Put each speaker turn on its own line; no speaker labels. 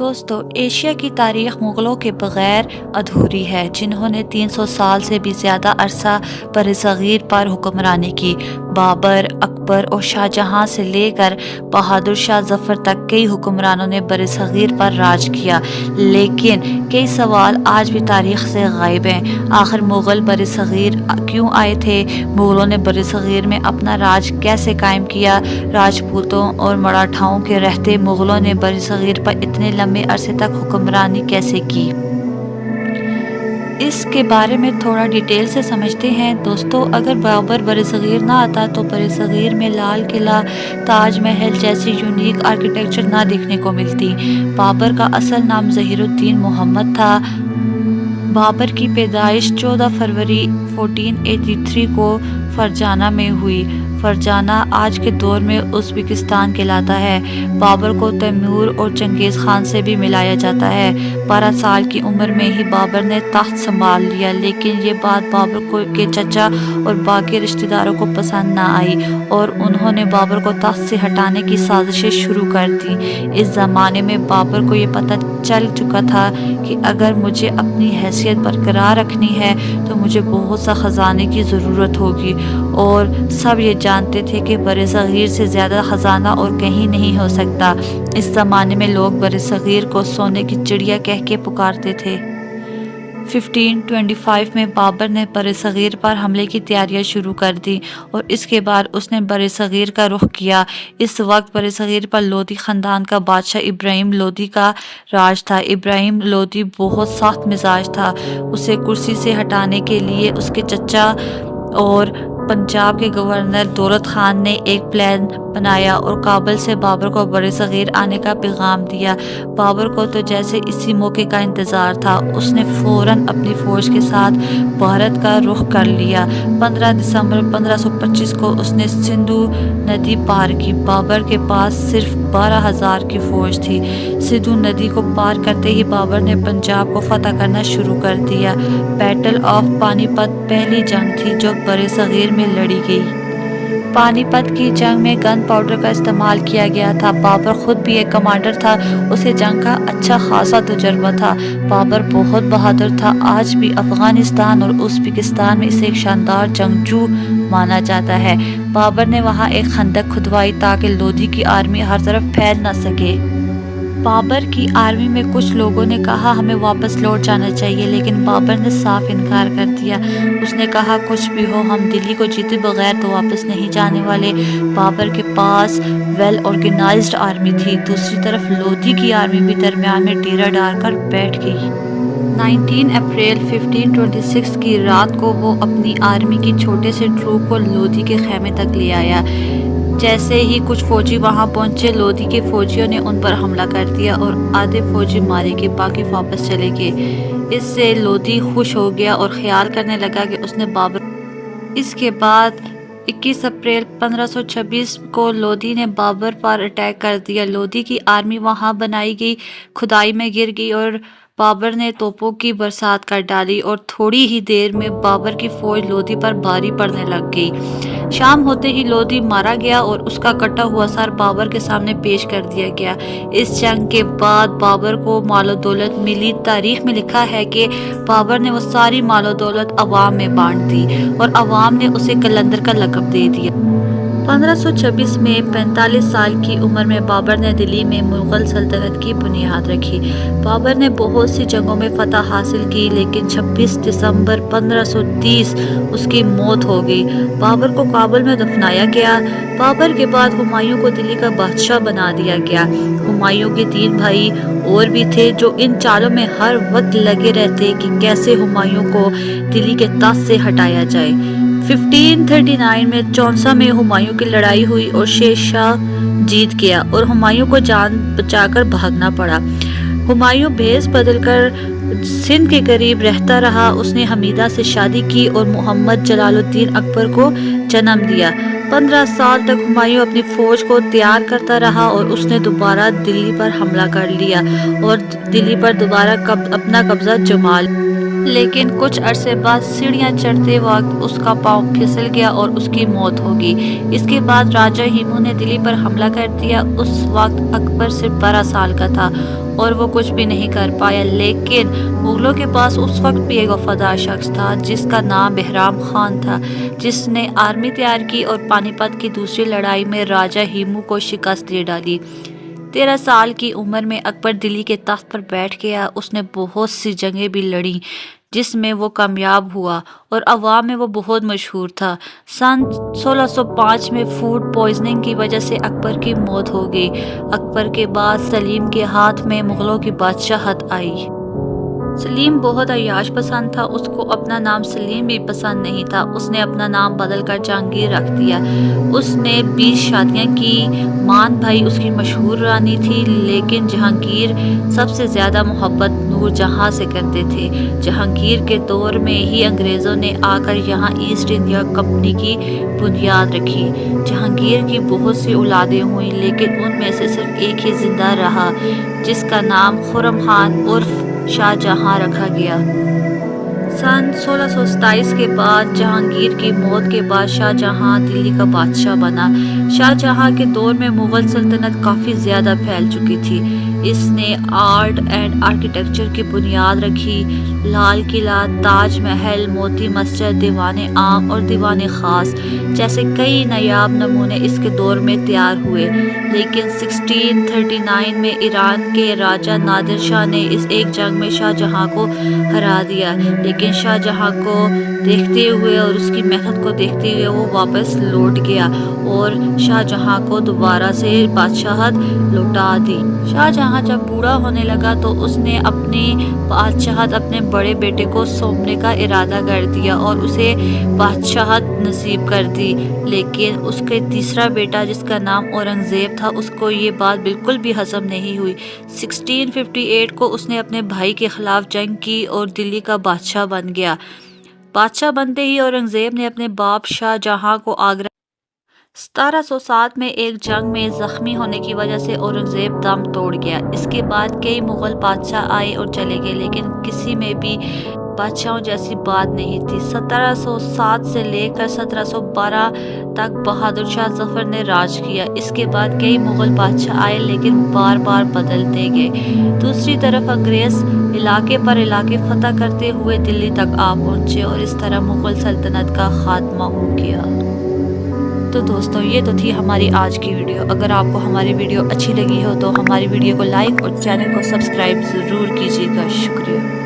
दोस्तों, एशिया की तारीख मुग़लों के बग़ैर अधूरी है, जिन्होंने 300 साल से भी ज़्यादा अरसा बरसग़ीर पर हुक्मरानी की। बाबर, अकबर और शाहजहां से लेकर बहादुर शाह ज़फ़र तक कई हुक्मरानों ने बरसग़ीर पर राज किया, लेकिन कई सवाल आज भी तारीख से गायब हैं। आखिर मुग़ल बरसग़ीर क्यों आए थे? मुग़लों ने बरसग़ीर में अपना राज कैसे कायम किया? राजपूतों और मराठाओं के रहते मुग़लों ने बरसग़ीर पर इतने लंबे अरसे तक हुक्मरानी कैसे की? इसके बारे में थोड़ा डिटेल से समझते हैं। दोस्तों, अगर बाबर बरसग़ीर ना आता तो बरसग़ीर में लाल किला, ताज महल जैसी यूनिक आर्किटेक्चर ना देखने को मिलती। बाबर का असल नाम ज़हीरुद्दीन मोहम्मद था। बाबर की पैदाइश 14 फरवरी 1483 को फरजाना में हुई। फरजाना आज के दौर में उज़्बेकिस्तान कहलाता है। बाबर को तैमूर और चंगेज़ खान से भी मिलाया जाता है। 12 साल की उम्र में ही बाबर ने तख्त संभाल लिया, लेकिन ये बात बाबर को के चचा और बाकी रिश्तेदारों को पसंद ना आई और उन्होंने बाबर को तख्त से हटाने की साजिशें शुरू कर दी। इस ज़माने में बाबर को ये पता चल चुका था कि अगर मुझे अपनी हैसियत बरकरार रखनी है तो मुझे बहुत सा ख़जाने की ज़रूरत होगी, और सब ये जानते थे कि बरसग़ीर से ज़्यादा ख़जाना और कहीं नहीं हो सकता। इस ज़माने में लोग बरसग़ीर को सोने की चिड़िया कह के पुकारते थे। 1525 में बाबर ने बरसग़ीर पर हमले की तैयारियां शुरू कर दी और इसके बाद उसने बरसग़ीर का रुख किया। इस वक्त बरसग़ीर पर लोदी ख़ानदान का बादशाह इब्राहिम लोदी का राज था। इब्राहिम लोदी बहुत सख्त मिजाज था। उसे कुर्सी से हटाने के लिए उसके चचा और पंजाब के गवर्नर दौलत खान ने एक प्लान बनाया और काबुल से बाबर को बरसग़ीर आने का पैगाम दिया। बाबर को तो जैसे इसी मौके का इंतज़ार था, उसने फ़ौरन अपनी फ़ौज के साथ भारत का रुख कर लिया। 15 दिसंबर 1525 को उसने सिंधु नदी पार की। बाबर के पास सिर्फ 12,000 की फ़ौज थी। सिंधु नदी को पार करते ही बाबर ने पंजाब को फतह करना शुरू कर दिया। बैटल ऑफ पानीपत पहली जंग थी जो बरसग़ीर में लड़ी गई। पानीपत की जंग में गन पाउडर का इस्तेमाल किया गया था। बाबर खुद भी एक कमांडर था, उसे जंग का अच्छा खासा तजुर्बा था। बाबर बहुत बहादुर था। आज भी अफ़गानिस्तान और उज़्बेकिस्तान में इसे एक शानदार जंगजू माना जाता है। बाबर ने वहाँ एक खंदक खुदवाई ताकि लोदी की आर्मी हर तरफ फैल न सके। बाबर की आर्मी में कुछ लोगों ने कहा हमें वापस लौट जाना चाहिए, लेकिन बाबर ने साफ इनकार कर दिया। उसने कहा कुछ भी हो, हम दिल्ली को जीते बगैर तो वापस नहीं जाने वाले। बाबर के पास वेल ऑर्गेनाइज्ड आर्मी थी। दूसरी तरफ लोदी की आर्मी भी दरमियान में डेरा डालकर बैठ गई। 19 अप्रैल 1526 की रात को वो अपनी आर्मी की छोटे से ट्रूप को लोदी के खेमे तक ले आया। जैसे ही कुछ फौजी वहां पहुंचे, लोदी के फौजियों ने उन पर हमला कर दिया और आधे फौजी मारे गए, बाकी वापस चले गए। इससे लोदी खुश हो गया और ख्याल करने लगा कि उसने बाबर। इसके बाद 21 अप्रैल 1526 को लोदी ने बाबर पर अटैक कर दिया। लोदी की आर्मी वहां बनाई गई खुदाई में गिर गई और बाबर ने तोपों की बरसात कर डाली और थोड़ी ही देर में बाबर की फौज लोदी पर भारी पड़ने लग गई। शाम होते ही लोदी मारा गया और उसका कटा हुआ सर बाबर के सामने पेश कर दिया गया। इस जंग के बाद बाबर को मालो दौलत मिली। तारीख में लिखा है कि बाबर ने वो सारी मालो दौलत अवाम में बांट दी और अवाम ने उसे कलंदर का लक़ब दे दिया। 1526 में 45 साल की उम्र में बाबर ने दिल्ली में मुग़ल सल्तनत की बुनियाद रखी। बाबर ने बहुत सी जंगों में फतह हासिल की, लेकिन 26 दिसंबर 1530 उसकी मौत हो गई। बाबर को काबुल में दफनाया गया। बाबर के बाद हुमायूं को दिल्ली का बादशाह बना दिया गया। हुमायूं के 3 भाई और भी थे जो इन चालों में हर वक्त लगे रहते कि कैसे हुमायूं को दिल्ली के तख्त से हटाया जाए। 1539 में चौसा में हुमायूं की लड़ाई हुई और शेर शाह जीत गया और हुमायूं को जान बचाकर भागना पड़ा। हुमायूं भेस बदलकर सिंध के करीब रहता रहा। उसने हमीदा से शादी की और मोहम्मद जलालुद्दीन अकबर को जन्म दिया। 15 साल तक हुमायूं अपनी फौज को तैयार करता रहा और उसने दोबारा दिल्ली पर हमला कर लिया और दिल्ली पर दोबारा अपना कब्जा जमा लिया। लेकिन कुछ अरसे बाद सीढ़ियाँ चढ़ते वक्त उसका पाँव फिसल गया और उसकी मौत हो गई। इसके बाद राजा हिमू ने दिल्ली पर हमला कर दिया। उस वक्त अकबर सिर्फ 12 साल का था اور وہ کچھ بھی نہیں کر پایا، لیکن مغلوں کے پاس اس وقت بھی ایک وفادار شخص تھا جس کا نام بہرام خان تھا، جس نے آرمی تیار کی اور پانی پت کی دوسری لڑائی میں راجہ ہیمو کو شکست دے ڈالی۔ 13 سال کی عمر میں اکبر دلی کے تخت پر بیٹھ گیا۔ اس نے بہت سی جنگیں بھی لڑیں جس میں وہ کامیاب ہوا اور عوام میں وہ بہت مشہور تھا۔ سن 1605 میں فوڈ پوائزننگ کی وجہ سے اکبر کی موت ہو گئی۔ اکبر کے بعد سلیم کے ہاتھ میں مغلوں کی بادشاہت آئی۔ سلیم بہت عیاش پسند تھا، اس کو اپنا نام سلیم بھی پسند نہیں تھا۔ اس نے اپنا نام بدل کر جہانگیر رکھ دیا۔ اس نے 20 شادیاں کی۔ مان بھائی اس کی مشہور رانی تھی، لیکن جہانگیر سب سے زیادہ محبت نور جہاں سے کرتے تھے۔ جہانگیر کے دور میں ہی انگریزوں نے آ کر یہاں ایسٹ انڈیا کمپنی کی بنیاد رکھی۔ جہانگیر کی بہت سی اولادیں ہوئیں، لیکن ان میں سے صرف ایک ہی زندہ رہا، جس کا نام خرم خان عرف شاہ جہاں رکھا گیا۔ سن 1627 کے بعد جہانگیر کی موت کے بعد شاہ جہاں دلی کا بادشاہ بنا۔ شاہ جہاں کے دور میں مغل سلطنت کافی زیادہ پھیل چکی تھی۔ اس نے آرٹ اینڈ آرکیٹیکچر کی بنیاد رکھی۔ لال قلعہ، تاج محل، موتی مسجد، دیوان عام اور دیوان خاص جیسے کئی نایاب نمونے اس کے دور میں تیار ہوئے، لیکن 1639 میں ایران کے راجہ نادر شاہ نے اس ایک جنگ میں شاہ جہاں کو ہرا دیا، لیکن شاہ جہاں کو دیکھتے ہوئے اور اس کی محنت کو دیکھتے ہوئے وہ واپس لوٹ گیا اور شاہ جہاں کو دوبارہ سے بادشاہت لوٹا دی۔ شاہ جہاں جب بوڑھا ہونے لگا تو اس نے اپنی بادشاہت اپنے بڑے بیٹے کو سونپنے کا ارادہ کر دیا اور اسے بادشاہت نصیب کر دی، لیکن اس کے تیسرا بیٹا جس کا نام اورنگزیب تھا، اس کو یہ بات بالکل بھی ہضم نہیں ہوئی۔ 1658 کو اس نے اپنے بھائی کے خلاف جنگ کی اور دلی کا بادشاہ بن گیا۔ بادشاہ بنتے ہی اورنگزیب نے اپنے باپ شاہ جہاں کو آگرہ 1707 میں ایک جنگ میں زخمی ہونے کی وجہ سے اورنگزیب دم توڑ گیا۔ اس کے بعد کئی مغل بادشاہ آئے اور چلے گئے، لیکن کسی میں بھی بادشاہوں جیسی بات نہیں تھی۔ 1707 سے لے کر 1712 تک بہادر شاہ ظفر نے راج کیا۔ اس کے بعد کئی مغل بادشاہ آئے، لیکن بار بار بدلتے گئے۔ دوسری طرف انگریز علاقے پر علاقے فتح کرتے ہوئے دلی تک آ پہنچے اور اس طرح مغل سلطنت کا خاتمہ ہو گیا۔ تو دوستو، یہ تو تھی ہماری آج کی ویڈیو۔ اگر آپ کو ہماری ویڈیو اچھی لگی ہو تو ہماری ویڈیو کو لائک اور چینل کو سبسکرائب ضرور کیجیے گا۔ شکریہ۔